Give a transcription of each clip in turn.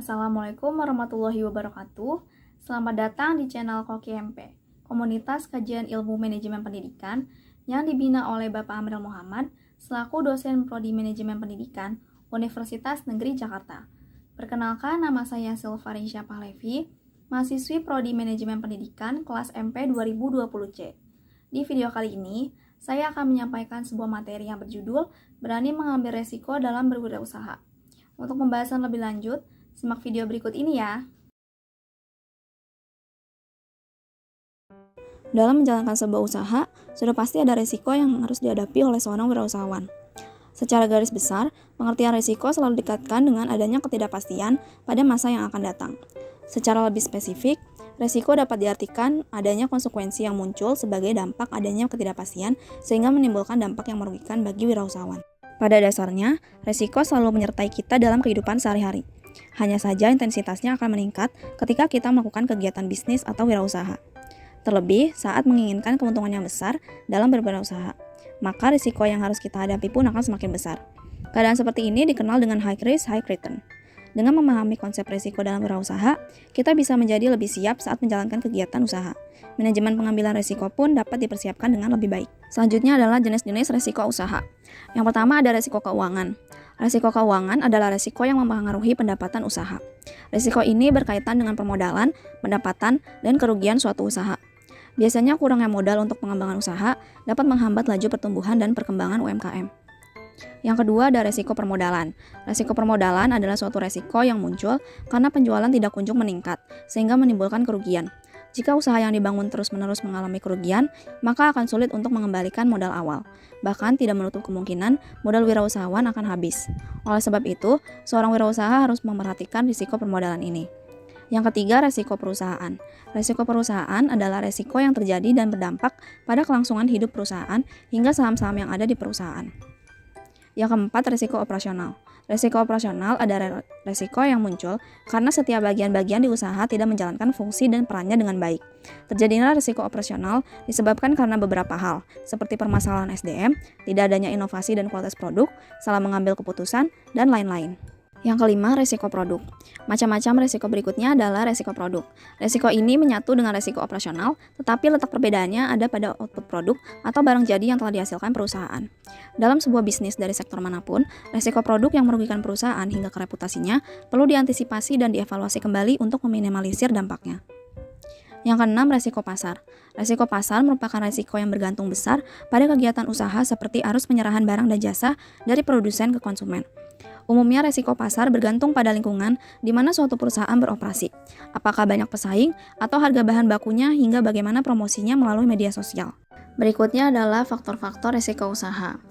Assalamualaikum warahmatullahi wabarakatuh. Selamat datang di channel Koki MP, komunitas kajian ilmu manajemen pendidikan yang dibina oleh Bapak Amril Muhammad selaku dosen Prodi Manajemen Pendidikan Universitas Negeri Jakarta. Perkenalkan, nama saya Silvarisya Pahlevi, mahasiswi Prodi Manajemen Pendidikan kelas MP 2020C. Di video kali ini, saya akan menyampaikan sebuah materi yang berjudul Berani Mengambil Resiko dalam Berwirausaha. Untuk pembahasan lebih lanjut, simak video berikut ini ya. Dalam menjalankan sebuah usaha, sudah pasti ada resiko yang harus dihadapi oleh seorang wirausahawan. Secara garis besar, pengertian resiko selalu dikaitkan dengan adanya ketidakpastian pada masa yang akan datang. Secara lebih spesifik, resiko dapat diartikan adanya konsekuensi yang muncul sebagai dampak adanya ketidakpastian sehingga menimbulkan dampak yang merugikan bagi wirausahawan. Pada dasarnya, resiko selalu menyertai kita dalam kehidupan sehari-hari. Hanya saja intensitasnya akan meningkat ketika kita melakukan kegiatan bisnis atau wirausaha. Terlebih saat menginginkan keuntungan yang besar dalam berwirausaha, maka risiko yang harus kita hadapi pun akan semakin besar. Keadaan seperti ini dikenal dengan high risk, high return. Dengan memahami konsep risiko dalam wirausaha, kita bisa menjadi lebih siap saat menjalankan kegiatan usaha. Manajemen pengambilan risiko pun dapat dipersiapkan dengan lebih baik. Selanjutnya adalah jenis-jenis risiko usaha. Yang pertama ada risiko keuangan. Risiko keuangan adalah risiko yang mempengaruhi pendapatan usaha. Risiko ini berkaitan dengan permodalan, pendapatan, dan kerugian suatu usaha. Biasanya kurangnya modal untuk pengembangan usaha dapat menghambat laju pertumbuhan dan perkembangan UMKM. Yang kedua ada risiko permodalan. Risiko permodalan adalah suatu risiko yang muncul karena penjualan tidak kunjung meningkat, sehingga menimbulkan kerugian. Jika usaha yang dibangun terus-menerus mengalami kerugian, maka akan sulit untuk mengembalikan modal awal. Bahkan tidak menutup kemungkinan modal wirausahawan akan habis. Oleh sebab itu, seorang wirausaha harus memperhatikan risiko permodalan ini. Yang ketiga, risiko perusahaan. Risiko perusahaan adalah risiko yang terjadi dan berdampak pada kelangsungan hidup perusahaan hingga saham-saham yang ada di perusahaan. Yang keempat, risiko operasional. Risiko operasional adalah risiko yang muncul karena setiap bagian-bagian di usaha tidak menjalankan fungsi dan perannya dengan baik. Terjadinya risiko operasional disebabkan karena beberapa hal, seperti permasalahan SDM, tidak adanya inovasi dan kualitas produk, salah mengambil keputusan, dan lain-lain. Yang kelima, risiko produk. Macam-macam risiko berikutnya adalah risiko produk. Risiko ini menyatu dengan risiko operasional, tetapi letak perbedaannya ada pada output produk atau barang jadi yang telah dihasilkan perusahaan. Dalam sebuah bisnis dari sektor manapun, risiko produk yang merugikan perusahaan hingga ke reputasinya perlu diantisipasi dan dievaluasi kembali untuk meminimalisir dampaknya. Yang keenam, risiko pasar. Risiko pasar merupakan risiko yang bergantung besar pada kegiatan usaha seperti arus penyerahan barang dan jasa dari produsen ke konsumen. Umumnya risiko pasar bergantung pada lingkungan di mana suatu perusahaan beroperasi. Apakah banyak pesaing atau harga bahan bakunya hingga bagaimana promosinya melalui media sosial. Berikutnya adalah faktor-faktor risiko usaha.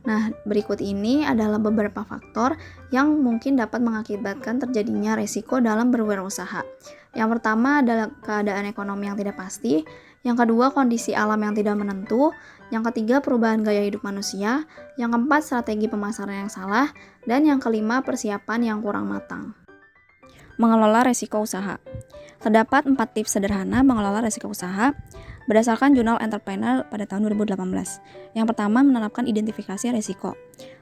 Nah, berikut ini adalah beberapa faktor yang mungkin dapat mengakibatkan terjadinya risiko dalam berwirausaha. Yang pertama adalah keadaan ekonomi yang tidak pasti, yang kedua kondisi alam yang tidak menentu, yang ketiga perubahan gaya hidup manusia, yang keempat strategi pemasaran yang salah, dan yang kelima persiapan yang kurang matang. Mengelola risiko usaha. Terdapat 4 tips sederhana mengelola risiko usaha berdasarkan jurnal Entrepreneur pada tahun 2018. Yang pertama, menerapkan identifikasi risiko.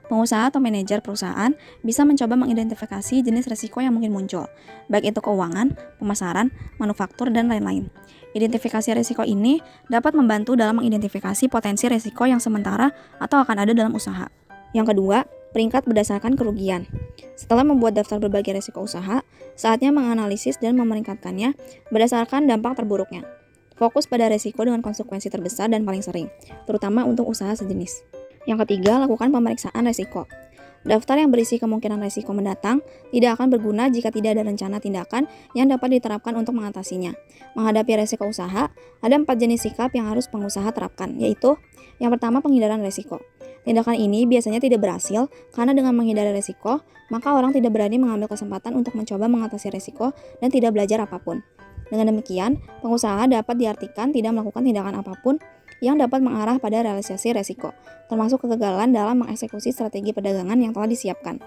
Pengusaha atau manajer perusahaan bisa mencoba mengidentifikasi jenis risiko yang mungkin muncul, baik itu keuangan, pemasaran, manufaktur, dan lain-lain. Identifikasi risiko ini dapat membantu dalam mengidentifikasi potensi risiko yang sementara atau akan ada dalam usaha. Yang kedua, peringkat berdasarkan kerugian. Setelah membuat daftar berbagai risiko usaha, saatnya menganalisis dan memeringkatkannya berdasarkan dampak terburuknya. Fokus pada risiko dengan konsekuensi terbesar dan paling sering, terutama untuk usaha sejenis. Yang ketiga, lakukan pemeriksaan risiko. Daftar yang berisi kemungkinan risiko mendatang tidak akan berguna jika tidak ada rencana tindakan yang dapat diterapkan untuk mengatasinya. Menghadapi risiko usaha, ada 4 jenis sikap yang harus pengusaha terapkan, yaitu yang pertama, penghindaran risiko. Tindakan ini biasanya tidak berhasil karena dengan menghindari risiko, maka orang tidak berani mengambil kesempatan untuk mencoba mengatasi risiko dan tidak belajar apapun. Dengan demikian, pengusaha dapat diartikan tidak melakukan tindakan apapun yang dapat mengarah pada realisasi risiko, termasuk kegagalan dalam mengeksekusi strategi perdagangan yang telah disiapkan.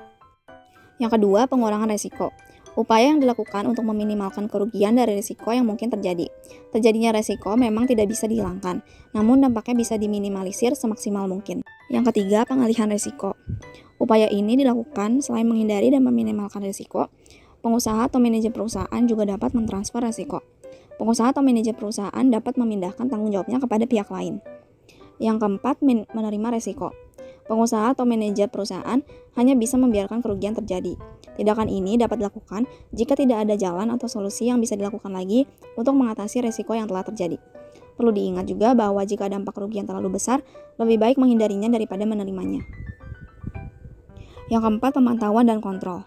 Yang kedua, pengurangan risiko. Upaya yang dilakukan untuk meminimalkan kerugian dari risiko yang mungkin terjadi. Terjadinya risiko memang tidak bisa dihilangkan, namun dampaknya bisa diminimalisir semaksimal mungkin. Yang ketiga, pengalihan risiko. Upaya ini dilakukan selain menghindari dan meminimalkan risiko, Pengusaha atau manajer perusahaan juga dapat mentransfer resiko. Pengusaha atau manajer perusahaan dapat memindahkan tanggung jawabnya kepada pihak lain. Yang keempat, menerima resiko. Pengusaha atau manajer perusahaan hanya bisa membiarkan kerugian terjadi. Tindakan ini dapat dilakukan jika tidak ada jalan atau solusi yang bisa dilakukan lagi untuk mengatasi resiko yang telah terjadi. Perlu diingat juga bahwa jika dampak kerugian terlalu besar, lebih baik menghindarinya daripada menerimanya. Yang keempat, pemantauan dan kontrol.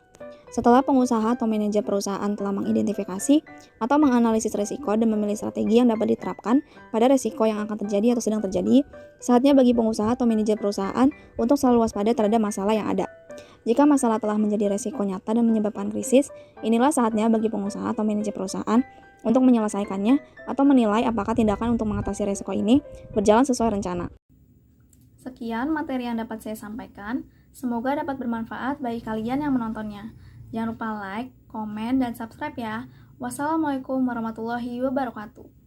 Setelah pengusaha atau manajer perusahaan telah mengidentifikasi atau menganalisis risiko dan memilih strategi yang dapat diterapkan pada risiko yang akan terjadi atau sedang terjadi, saatnya bagi pengusaha atau manajer perusahaan untuk selalu waspada terhadap masalah yang ada. Jika masalah telah menjadi risiko nyata dan menyebabkan krisis, inilah saatnya bagi pengusaha atau manajer perusahaan untuk menyelesaikannya atau menilai apakah tindakan untuk mengatasi risiko ini berjalan sesuai rencana. Sekian materi yang dapat saya sampaikan. Semoga dapat bermanfaat bagi kalian yang menontonnya. Jangan lupa like, komen, dan subscribe ya. Wassalamualaikum warahmatullahi wabarakatuh.